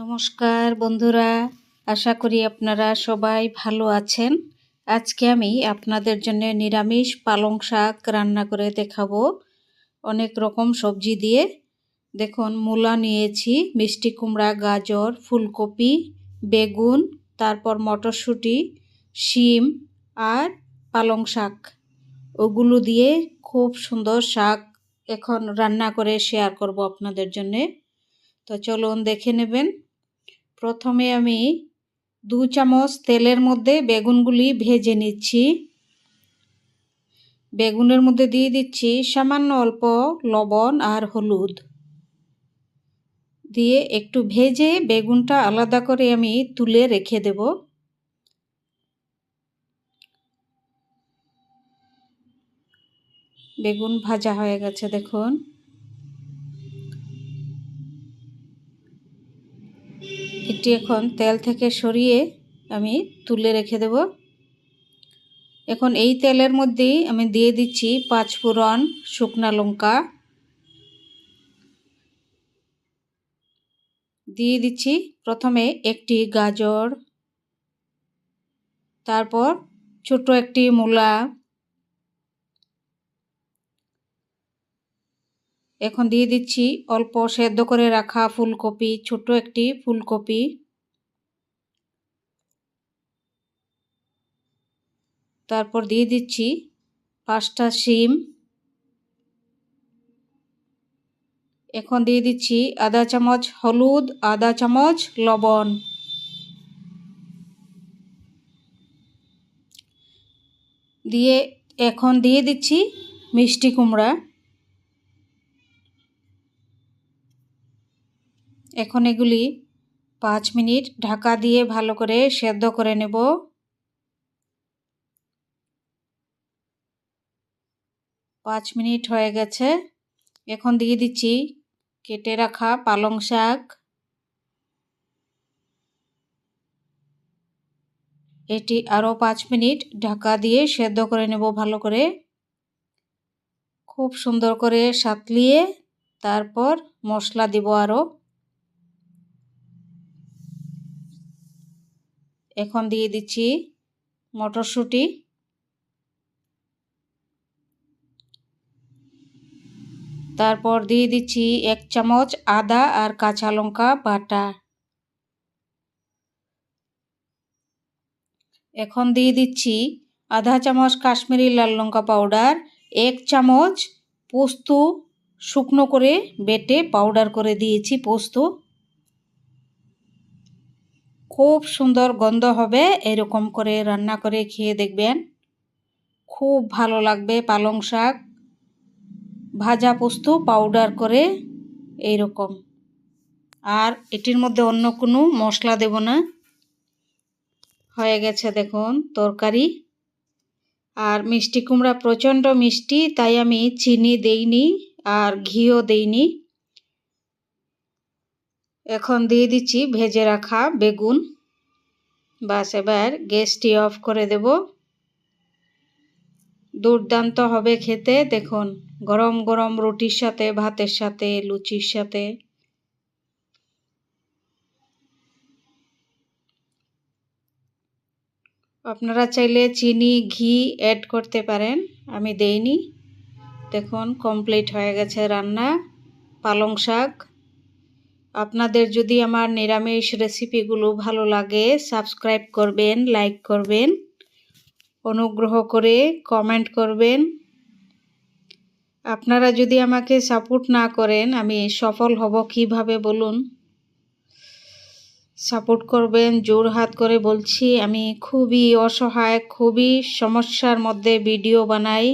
নমস্কার বন্ধুরা, আশা করি আপনারা সবাই ভালো আছেন। আজকে আমি আপনাদের জন্য নিরামিষ পালং শাক রান্না করে দেখাবো অনেক রকম সবজি দিয়ে। দেখুন, মূলা নিয়েছি, মিষ্টি কুমড়া, গাজর, ফুলকপি, বেগুন, তারপর মটরশুঁটি, শিম আর পালং শাক। ওগুলো দিয়ে খুব সুন্দর শাক এখন রান্না করে শেয়ার করব আপনাদের জন্যে। তো চলুন দেখে নেবেন। প্রথমে আমি 2 চামচ তেলের মধ্যে বেগুনগুলি ভেজে নিচ্ছি। বেগুনের মধ্যে দিয়ে দিচ্ছি সামান্য অল্প লবণ আর হলুদ দিয়ে একটু ভেজে বেগুনটা আলাদা করে আমি তুলে রেখে দেব। বেগুন ভাজা হয়ে গেছে, দেখুন। এটি এখন তেল থেকে সরিয়ে আমি তুলে রেখে দেব। এখন এই তেলের মধ্যেই আমি দিয়ে দিচ্ছি 5 ফোড়ন, শুকনা লঙ্কা, দিয়ে দিচ্ছি প্রথমে একটি গাজর, তারপর ছোট একটি মূলা, এখন দিয়ে দিচ্ছি অল্প সেদ্ধ করে রাখা ফুলকপি, ছোট একটি ফুলকপি, তারপর দিয়ে দিচ্ছি 5টা শিম, এখন দিয়ে দিচ্ছি আধা চামচ হলুদ, আধা চামচ লবণ, দিয়ে এখন দিয়ে দিচ্ছি মিষ্টি কুমড়া। এখন এগুলি 5 মিনিট ঢাকা দিয়ে ভালো করে সেদ্ধ করে নেব। 5 মিনিট হয়ে গেছে। এখন দিয়ে দিচ্ছি কেটে রাখা পালং শাক। এটি আরও 5 মিনিট ঢাকা দিয়ে সেদ্ধ করে নেব ভালো করে, খুব সুন্দর করে সাঁতলিয়ে। তারপর মশলা দিব আরও। এখন দিয়ে দিচ্ছি মটরশুঁটি, তারপর দিয়ে দিচ্ছি 1 চামচ আদা আর কাঁচা লঙ্কা বাটা। এখন দিয়ে দিচ্ছি আধা চামচ কাশ্মীরি লাল লঙ্কা পাউডার, 1 চামচ পোস্ত শুকনো করে বেটে পাউডার করে দিয়েছি পোস্ত। খুব সুন্দর গন্ধ হবে, এরকম করে রান্না করে খেয়ে দেখবেন, খুব ভালো লাগবে। পালং শাক ভাজা পোস্ত পাউডার করে এইরকম। আর এটির মধ্যে অন্য কোনো মশলা দেব না। হয়ে গেছে দেখুন তরকারি। আর মিষ্টি কুমড়া প্রচণ্ড মিষ্টি, তাই আমি চিনি দেইনি আর ঘিও দেইনি। এখন দিয়ে দিচ্ছি ভেজে রাখা বেগুন। বাস, এবার গ্যাসটি অফ করে দেব। দুর্দান্ত হবে খেতে, দেখুন, গরম গরম রুটির সাথে, ভাতের সাথে, লুচির সাথে। আপনারা চাইলে চিনি ঘি অ্যাড করতে পারেন, আমি দেইনি। দেখুন কমপ্লিট হয়ে গেছে রান্না পালং শাক। আপনাদের যদি আমার নিরামিষ রেসিপিগুলো ভালো লাগে, সাবস্ক্রাইব করবেন, লাইক করবেন, অনুগ্রহ করে কমেন্ট করবেন। আপনারা যদি আমাকে সাপোর্ট না করেন, আমি সফল হব কিভাবে বলুন? সাপোর্ট করবেন, জোর হাত করে বলছি। আমি খুবই অসহায়, খুবই সমস্যার মধ্যে ভিডিও বানাই।